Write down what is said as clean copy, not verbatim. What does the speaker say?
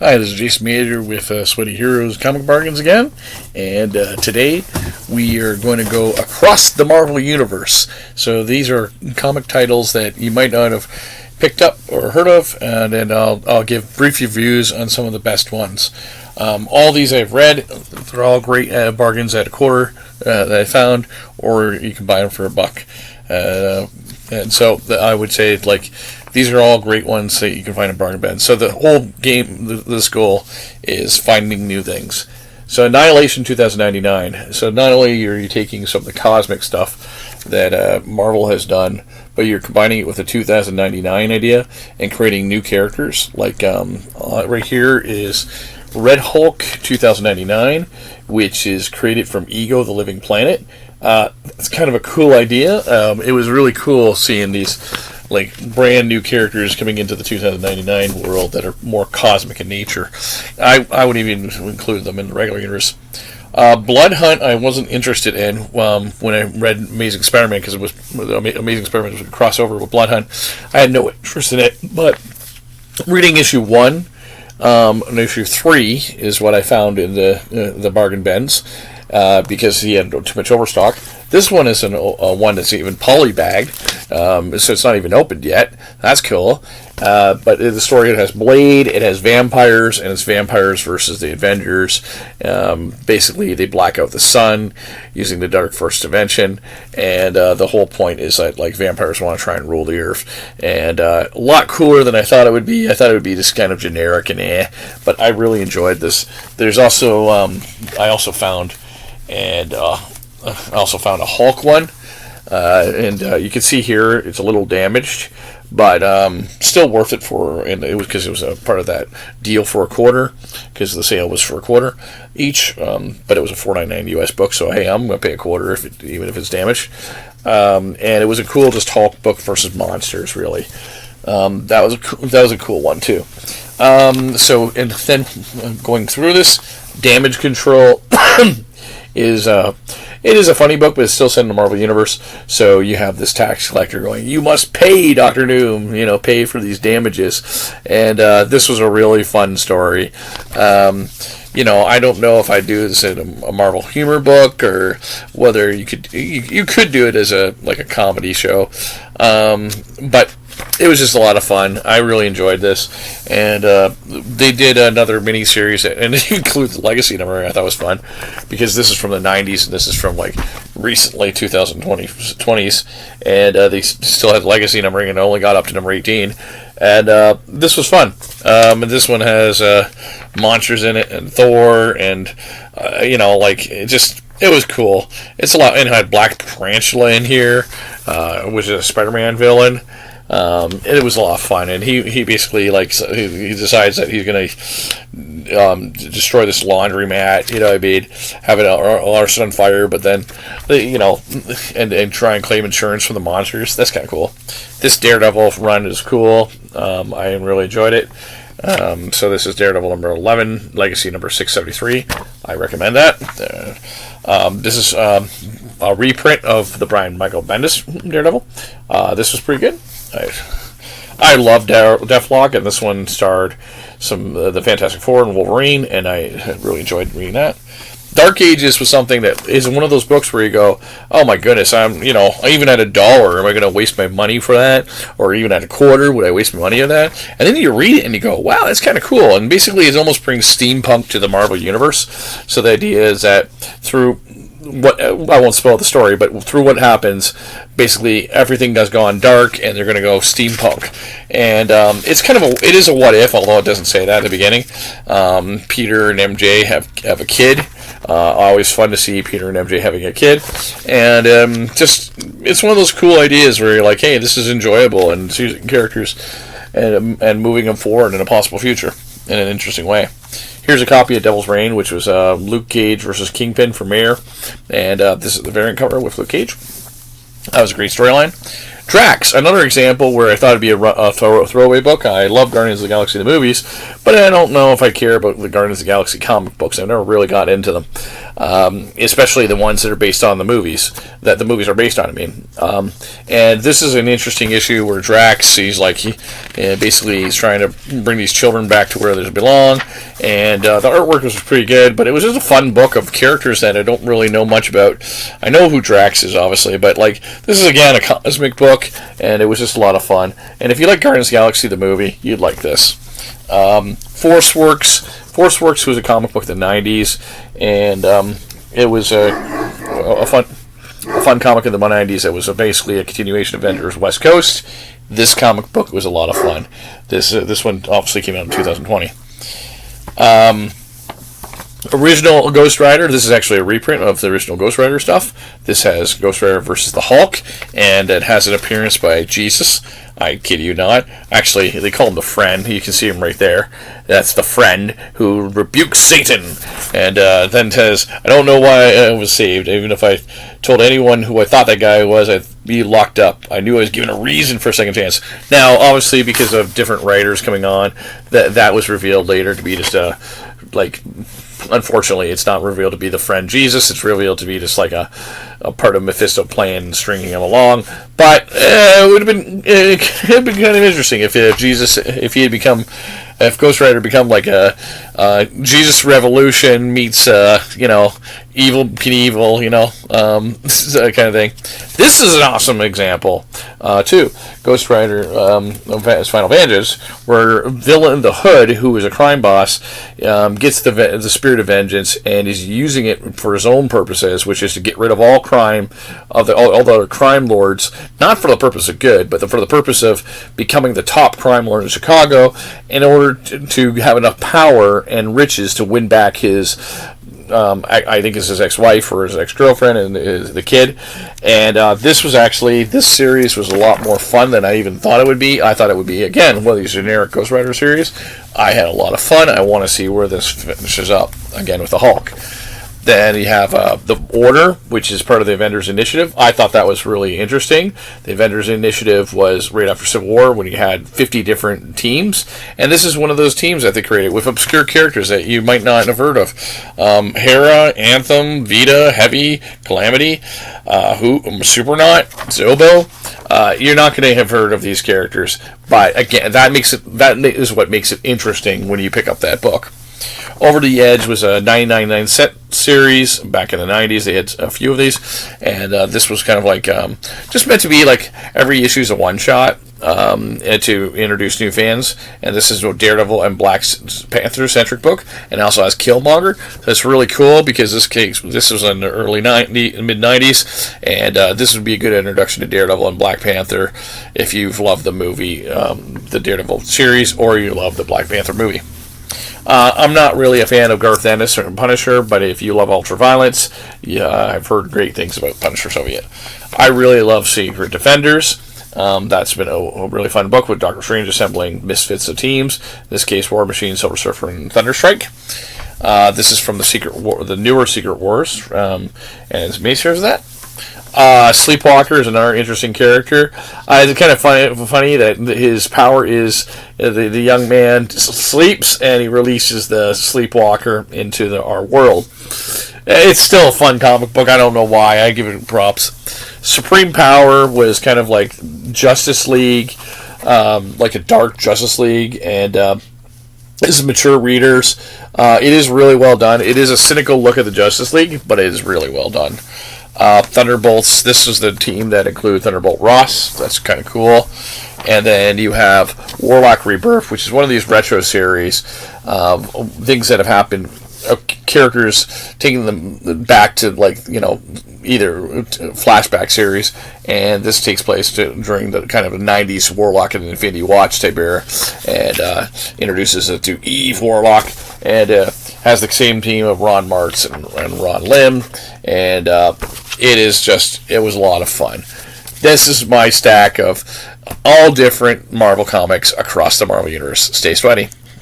Hi, this is Jason Major with Sweaty Heroes Comic Bargains again, and today we are going to go across the Marvel Universe. So these are comic titles that you might not have picked up or heard of, and then I'll give brief reviews on some of the best ones. All these I've read. They're all great bargains at a quarter that I found, or you can buy them for $1. And so I would say, like, these are all great ones that you can find in bargain bins. So the whole game, this goal is finding new things. So Annihilation 2099. So not only are you taking some of the cosmic stuff that Marvel has done, but you're combining it with the 2099 idea and creating new characters. Like right here is Red Hulk 2099, which is created from Ego, the Living Planet. It's kind of a cool idea. It was really cool seeing these like brand new characters coming into the 2099 world that are more cosmic in nature. I would even include them in the regular universe. Blood Hunt I wasn't interested in when I read Amazing Spider-Man, because it was Amazing Spider-Man was a crossover with Blood Hunt. I had no interest in it, but reading issue 1 and issue 3 is what I found in the bargain bins. Because he had too much overstock. This one is one that's even polybagged, so it's not even opened yet. That's cool. But the story, it has Blade, it has vampires, and it's vampires versus the Avengers. Basically, they black out the sun using the Dark First Dimension, and the whole point is that, like, vampires want to try and rule the earth. And a lot cooler than I thought it would be. I thought it would be just kind of generic and but I really enjoyed this. There's also I also found a Hulk one, and you can see here it's a little damaged, but still worth it and it was because it was a part of that deal for $0.25, because the sale was for $0.25 each, but it was a $4.99 US book, so hey, I'm going to pay $0.25 even if it's damaged. And it was a cool just Hulk book versus monsters, really. That was a cool one too. So, and then going through this, Damage Control it is a funny book, but it's still set in the Marvel Universe. So you have this tax collector going, "You must pay, Dr. Doom, pay for these damages." And this was a really fun story. I don't know if I do this in a Marvel humor book, or whether you could do it as a comedy show. But it was just a lot of fun. I really enjoyed this, and they did another mini-series, and it includes the Legacy number. I thought was fun, because this is from the 90s, and this is from recently 2020s, and they still had Legacy numbering, and only got up to number 18. And this was fun. And this one has monsters in it, and Thor, and it was cool. It's a lot, and it had Black Tarantula in here, which is a Spider-Man villain. It was a lot of fun, and he basically he decides that he's going to destroy this laundromat, have it arson on fire, but then and try and claim insurance from the monsters. That's kind of cool. This Daredevil run is cool. I really enjoyed it. So this is Daredevil number 11, Legacy number 673. I recommend that. This is a reprint of the Brian Michael Bendis Daredevil. This was pretty good. I loved Deathlock, and this one starred the Fantastic Four and Wolverine, and I really enjoyed reading that. Dark Ages was something that is one of those books where you go, "Oh my goodness, I'm even at $1, am I going to waste my money for that? Or even at $0.25, would I waste my money on that?" And then you read it and you go, "Wow, that's kind of cool." And basically, it almost brings steampunk to the Marvel Universe. So the idea is that through I won't spoil the story, but through what happens, basically everything does go on dark, and they're going to go steampunk. And it is a what if, although it doesn't say that at the beginning. Peter and MJ have a kid. Always fun to see Peter and MJ having a kid, and it's one of those cool ideas where you're like, hey, this is enjoyable, and choosing characters and moving them forward in a possible future in an interesting way. Here's a copy of Devil's Reign, which was Luke Cage versus Kingpin for Mayor, and this is the variant cover with Luke Cage. That was a great storyline. Drax, another example where I thought it'd be a throwaway book. I love Guardians of the Galaxy the movies, but I don't know if I care about the Guardians of the Galaxy comic books. I've never really got into them. especially the ones that are based on the movies, that the movies are based on, I mean. And this is an interesting issue where Drax, basically he's trying to bring these children back to where they belong, and the artwork was pretty good, but it was just a fun book of characters that I don't really know much about. I know who Drax is, obviously, but like this is again a cosmic book, and it was just a lot of fun. And if you like Guardians of the Galaxy the movie, you'd like this. Force Works was a comic book in the 90s, and it was a fun comic in the 90s. It was basically a continuation of Avengers West Coast. This comic book was a lot of fun. This one obviously came out in 2020. Original Ghost Rider. This is actually a reprint of the original Ghost Rider stuff. This has Ghost Rider versus the Hulk, and it has an appearance by Jesus. I kid you not. Actually, they call him the Friend. You can see him right there. That's the Friend who rebukes Satan, and then says, "I don't know why I was saved. Even if I told anyone who I thought that guy was, I'd be locked up. I knew I was given a reason for a second chance." Now, obviously, because of different writers coming on, that was revealed later to be just unfortunately, it's not revealed to be the Friend Jesus. It's revealed to be just like a part of Mephisto plan, stringing him along. But it would have been kind of interesting if Ghost Rider become like a Jesus Revolution meets Evil Knievel, that kind of thing. This is an awesome example too. Ghost Rider Final Vengeance, where villain the Hood, who is a crime boss, gets the spirit of vengeance and is using it for his own purposes, which is to get rid of all crime, of all the crime lords, not for the purpose of good, but for the purpose of becoming the top crime lord in Chicago, in order to have enough power and riches to win back his I think it's his ex-wife or his ex-girlfriend and the kid. And this series was a lot more fun than I even thought it would be. I thought it would be, again, one of these generic Ghost Rider series. I had a lot of fun. I want to see where this finishes up, again, with the Hulk. Then you have the Order, which is part of the Avengers Initiative. I thought that was really interesting. The Avengers Initiative was right after Civil War when you had 50 different teams. And this is one of those teams that they created with obscure characters that you might not have heard of. Hera, Anthem, Vita, Heavy, Calamity, Supernaut, Zobo. You're not going to have heard of these characters. But again, that is what makes it interesting when you pick up that book. Over the Edge was a 999 set series back in the 90s. They had a few of these, and this was kind of like just meant to be like every issue is a one-shot and to introduce new fans. And this is a Daredevil and Black Panther-centric book, and also has Killmonger. That's really cool because this was in the mid-90s, and this would be a good introduction to Daredevil and Black Panther if you've loved the movie, the Daredevil series, or you love the Black Panther movie. I'm not really a fan of Garth Ennis or Punisher, but if you love ultraviolence, I've heard great things about Punisher Soviet. I really love Secret Defenders. That's been a really fun book with Doctor Strange assembling misfits of teams. In this case, War Machine, Silver Surfer, and Thunderstrike. This is from the newer Secret Wars, and it's miniseries of that. Sleepwalker is another interesting character. It's kind of funny that his power is the young man sleeps and he releases the Sleepwalker into our world. It's still a fun comic book. I don't know why. I give it props. Supreme Power was kind of like Justice League, like a dark Justice League, and this is mature readers. It is really well done. It is a cynical look at the Justice League, but it is really well done. Thunderbolts, this is the team that include Thunderbolt Ross. That's kind of cool. And then you have Warlock Rebirth, which is one of these retro series, things that have happened, characters taking them back to either flashback series, and this takes place during the kind of a 90s Warlock and Infinity Watch type era, and introduces it to Eve Warlock, and has the same team of Ron Martz and Ron Lim, and it was a lot of fun. This is my stack of all different Marvel comics across the Marvel Universe. Stay sweaty.